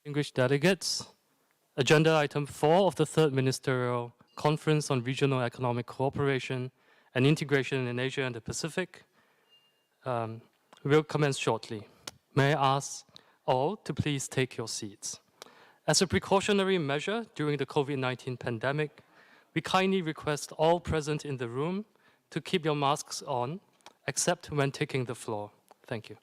Distinguished delegates, agenda item 4 of the third Ministerial Conference on Regional Economic Cooperation and Integration in Asia and the Pacific will commence shortly. May I ask all to please take your seats. As a precautionary measure during the COVID-19 pandemic, we kindly request all present in the room to keep your masks on, except when taking the floor. Thank you.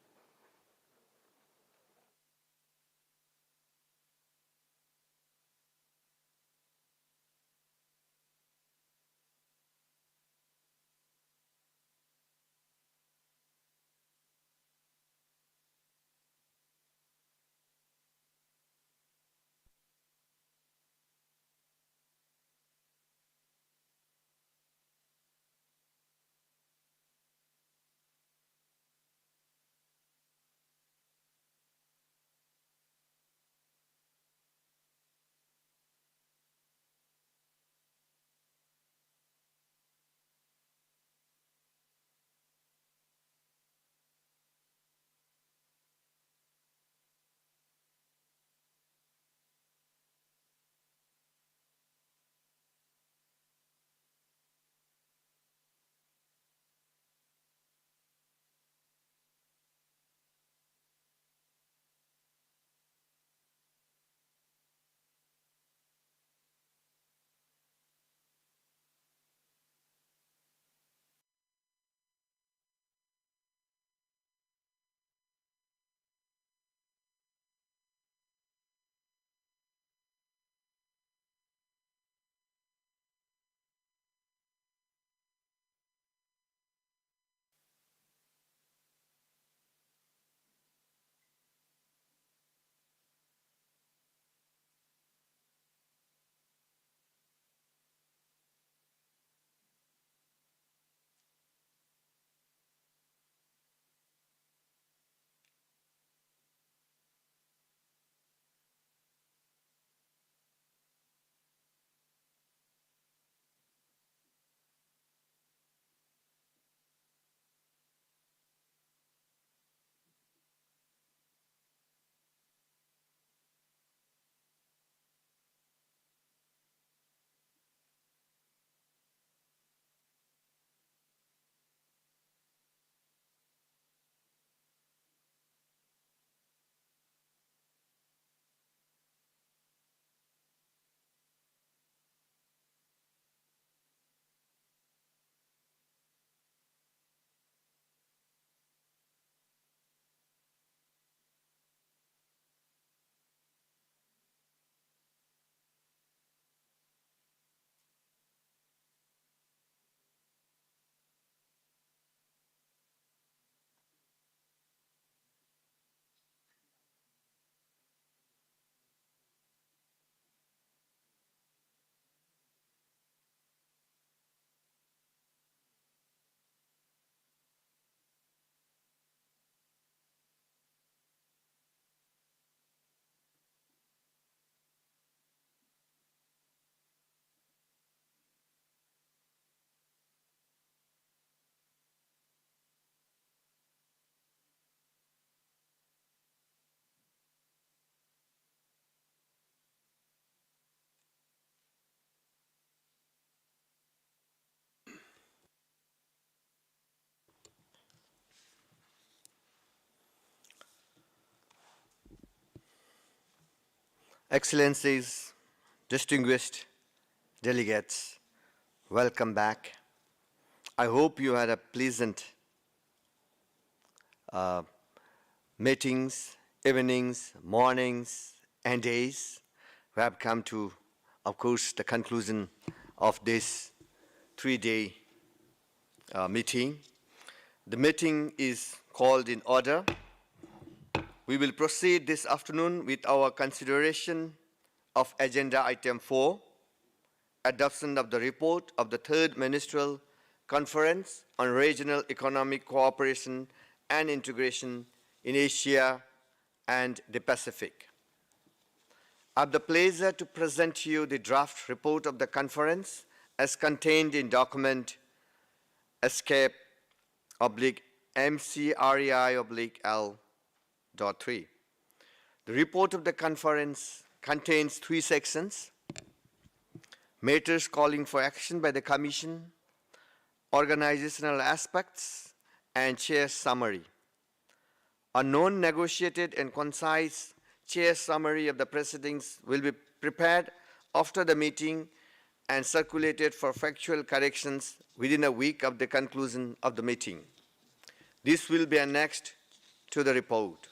Excellencies, distinguished delegates, welcome back. I hope you had a pleasant meetings, evenings, mornings, and days. We have come to, of course, the conclusion of this three-day meeting. The meeting is called in order. We will proceed this afternoon with our consideration of Agenda Item 4, adoption of the report of the Third Ministerial Conference on Regional Economic Cooperation and Integration in Asia and the Pacific. I have the pleasure to present to you the draft report of the conference as contained in document ESCAP/MCREI/L.3. The report of the conference contains 3 sections: matters calling for action by the Commission, organizational aspects, and Chair's summary. A non-negotiated and concise Chair's summary of the proceedings will be prepared after the meeting and circulated for factual corrections within a week of the conclusion of the meeting. This will be annexed to the report.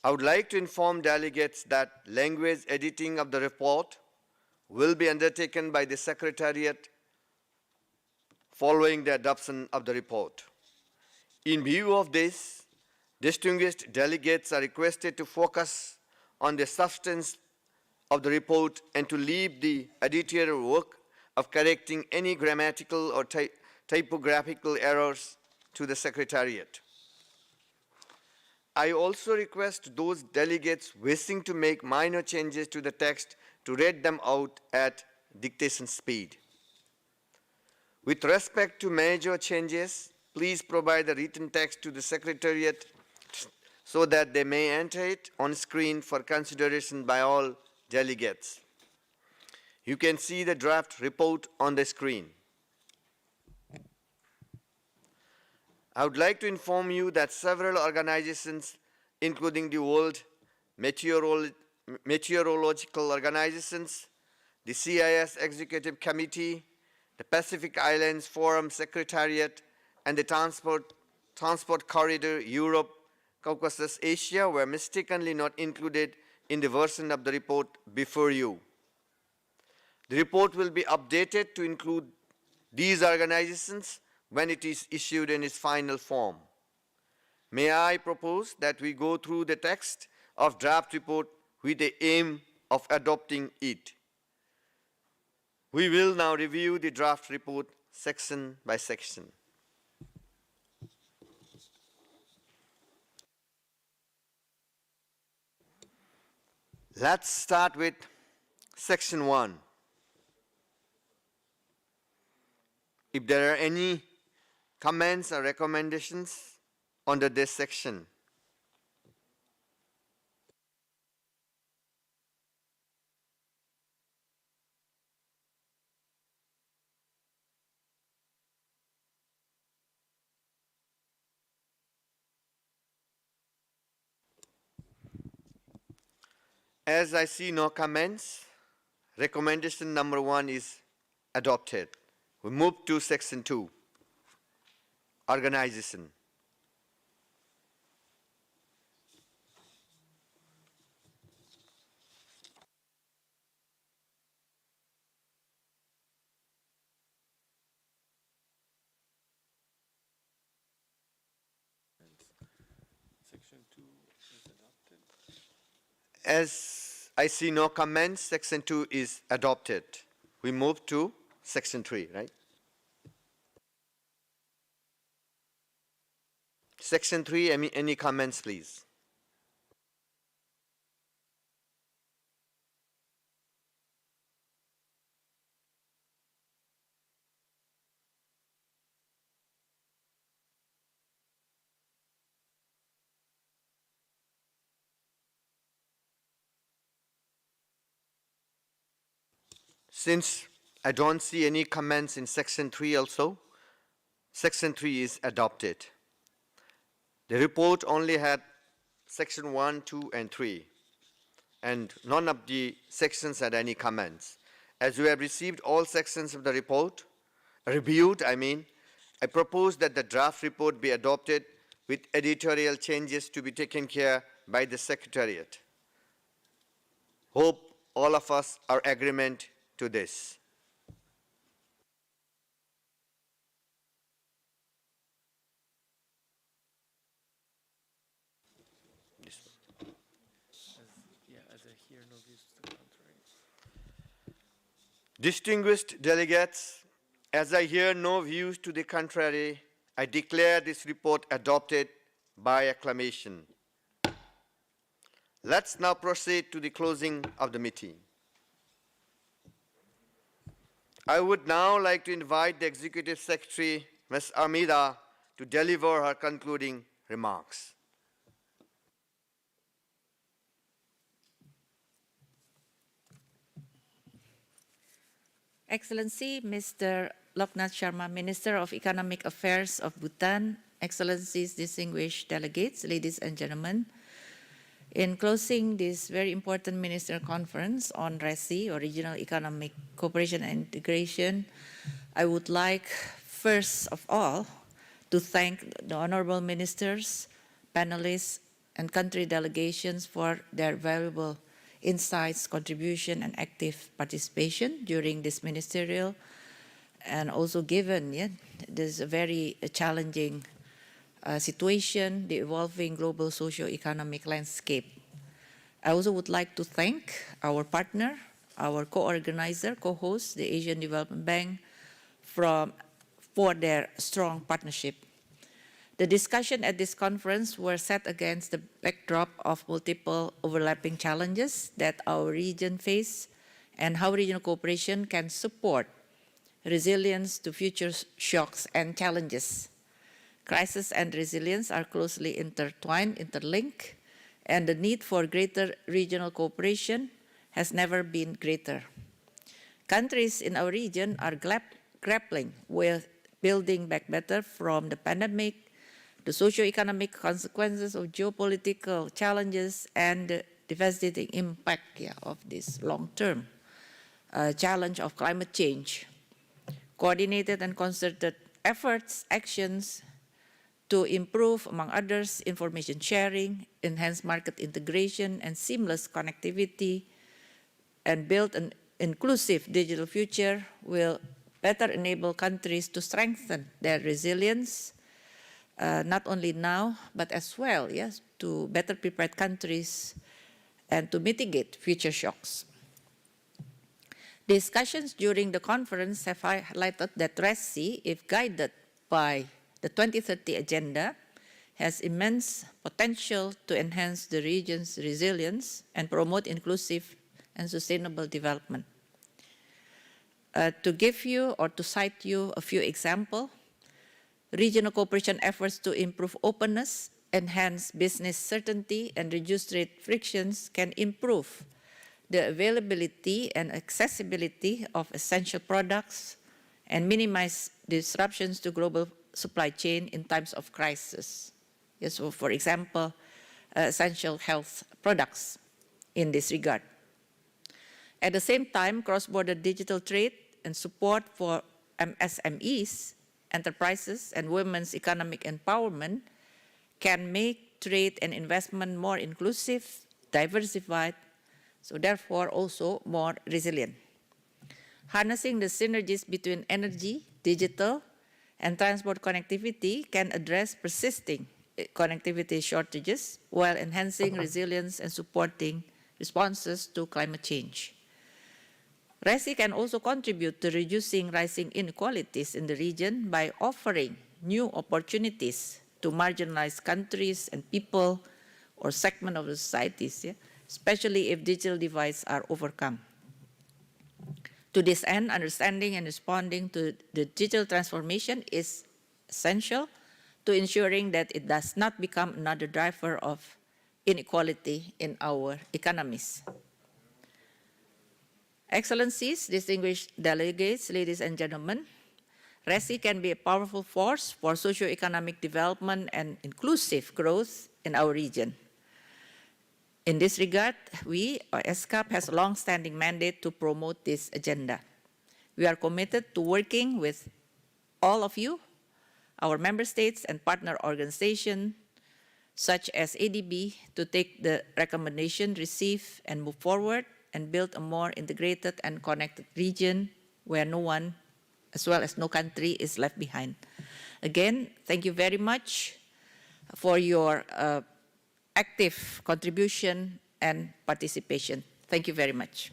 I would like to inform delegates that language editing of the report will be undertaken by the Secretariat following the adoption of the report. In view of this, distinguished delegates are requested to focus on the substance of the report and to leave the editorial work of correcting any grammatical or typographical errors to the Secretariat. I also request those delegates wishing to make minor changes to the text to read them out at dictation speed. With respect to major changes, please provide the written text to the Secretariat so that they may enter it on screen for consideration by all delegates. You can see the draft report on the screen. I would like to inform you that several organizations, including the World Meteorological Organizations, the CIS Executive Committee, the Pacific Islands Forum Secretariat, and the Transport Corridor Europe, Caucasus, Asia were mistakenly not included in the version of the report before you. The report will be updated to include these organizations when it is issued in its final form. May I propose that we go through the text of draft report with the aim of adopting it. We will now review the draft report section by section. Let's start with section 1. If there are any comments or recommendations under this section. As I see no comments, recommendation number 1 is adopted. We move to section 2, organization. Section 2 is adopted. As I see no comments, section 2 is adopted. We move to section 3, right? Section 3, any comments, please? Since I don't see any comments in section 3 also, section 3 is adopted. The report only had section 1, 2, and 3, and none of the sections had any comments. As we have received all sections of the report, reviewed, I propose that the draft report be adopted with editorial changes to be taken care by the Secretariat. Hope all of us are agreement to this. As I hear no views to the contrary. Distinguished delegates, as I hear no views to the contrary, I declare this report adopted by acclamation. Let's now proceed to the closing of the meeting. I would now like to invite the Executive Secretary, Ms. Armida, to deliver her concluding remarks. Excellency, Mr. Loknath Sharma, Minister of Economic Affairs of Bhutan, Excellencies, distinguished delegates, ladies and gentlemen, in closing this very important ministerial conference on RECI, or Regional Economic Cooperation and Integration, I would like, first of all, to thank the honorable ministers, panelists, and country delegations for their valuable insights, contribution, and active participation during this ministerial, and also given this very challenging situation, the evolving global socio-economic landscape. I also would like to thank our partner, our co-organizer, co-host, the Asian Development Bank, for their strong partnership. The discussion at this conference were set against the backdrop of multiple overlapping challenges that our region face and how regional cooperation can support resilience to future shocks and challenges. Crisis and resilience are closely intertwined, interlinked, and the need for greater regional cooperation has never been greater. Countries in our region are grappling with building back better from the pandemic, the socio-economic consequences of geopolitical challenges, and the devastating impact of this long-term challenge of climate change. Coordinated and concerted efforts, actions to improve, among others, information sharing, enhance market integration, and seamless connectivity, and build an inclusive digital future will better enable countries to strengthen their resilience, not only now, but as well, to better prepare countries and to mitigate future shocks. Discussions during the conference have highlighted that RECI, if guided by the 2030 Agenda, has immense potential to enhance the region's resilience and promote inclusive and sustainable development. To give you or to cite you a few examples, regional cooperation efforts to improve openness, enhance business certainty, and reduce trade frictions can improve the availability and accessibility of essential products and minimize disruptions to global supply chain in times of crisis. So for example, essential health products in this regard. At the same time, cross-border digital trade and support for MSMEs, enterprises, and women's economic empowerment can make trade and investment more inclusive, diversified, so therefore also more resilient. Harnessing the synergies between energy, digital, and transport connectivity can address persisting connectivity shortages while enhancing resilience and supporting responses to climate change. RECI can also contribute to reducing rising inequalities in the region by offering new opportunities to marginalized countries and people or segments of the societies, especially if digital divides are overcome. To this end, understanding and responding to the digital transformation is essential to ensuring that it does not become another driver of inequality in our economies. Excellencies, distinguished delegates, ladies and gentlemen, RECI can be a powerful force for socio-economic development and inclusive growth in our region. In this regard, we, or ESCAP, has a long-standing mandate to promote this agenda. We are committed to working with all of you, our member states and partner organizations, such as ADB, to take the recommendation received and move forward and build a more integrated and connected region where no one, as well as no country, is left behind. Again, thank you very much for your active contribution and participation. Thank you very much.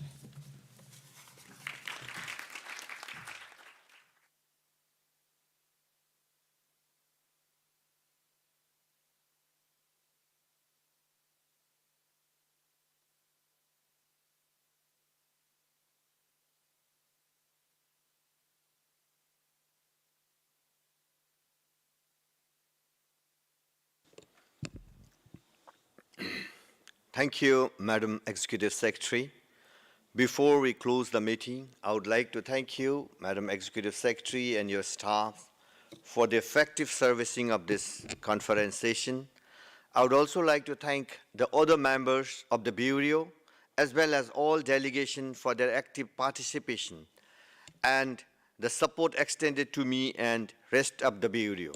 Thank you, Madam Executive Secretary. Before we close the meeting, I would like to thank you, Madam Executive Secretary, and your staff for the effective servicing of this conference session. I would also like to thank the other members of the Bureau, as well as all delegations for their active participation and the support extended to me and rest of the Bureau.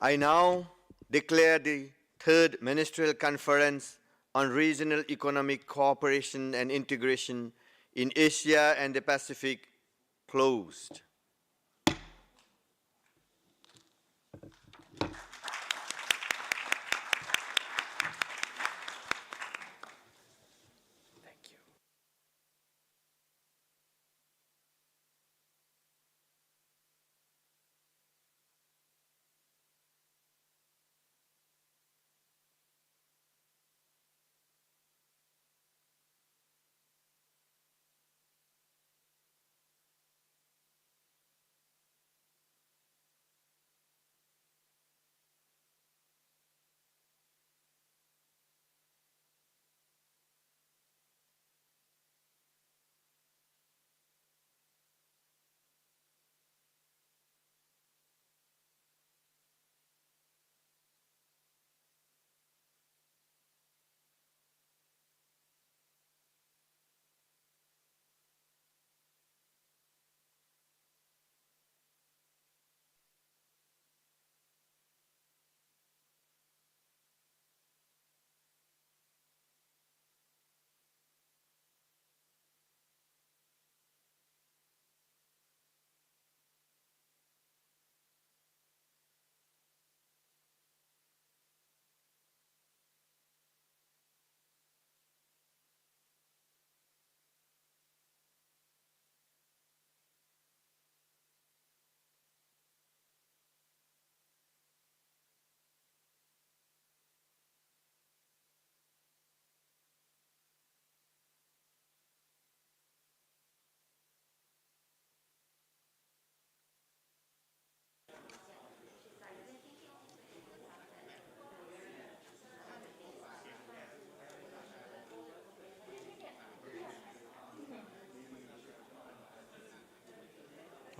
I now declare the third Ministerial Conference on Regional Economic Cooperation and Integration in Asia and the Pacific closed. Thank you.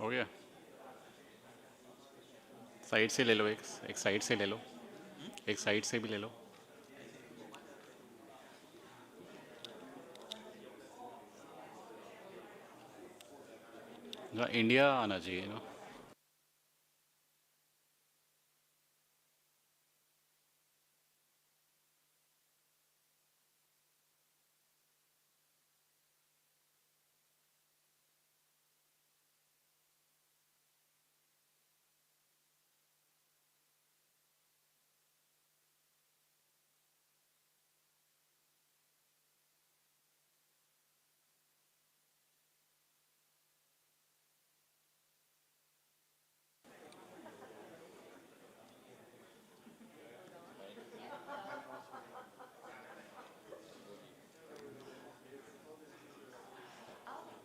हो गया side से ले लो एक side से ले लो एक side से भी ले लो इंडिया आना चाहिए ना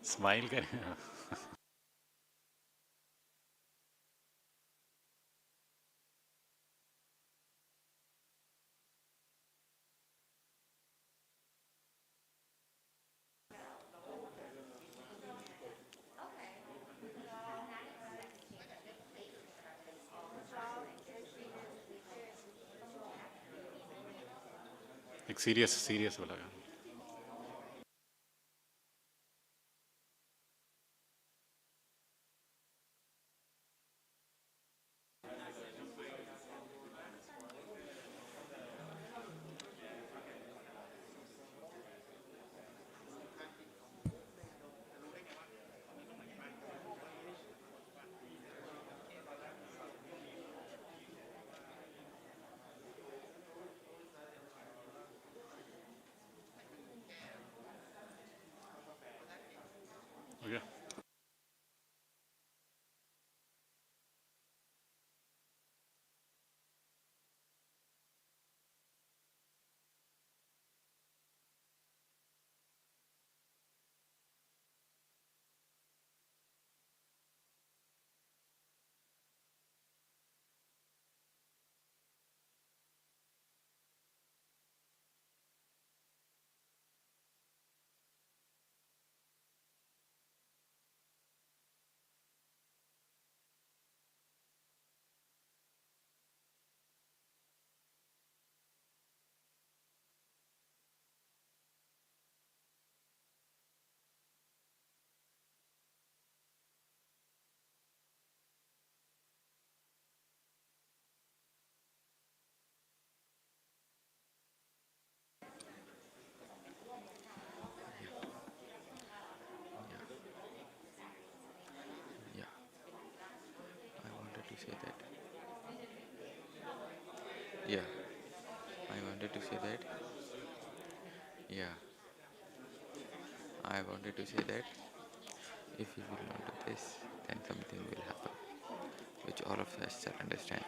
स्माइल करें एक सीरियस सीरियस वाला to say that if we will not do this, then something will happen, which all of us shall understand.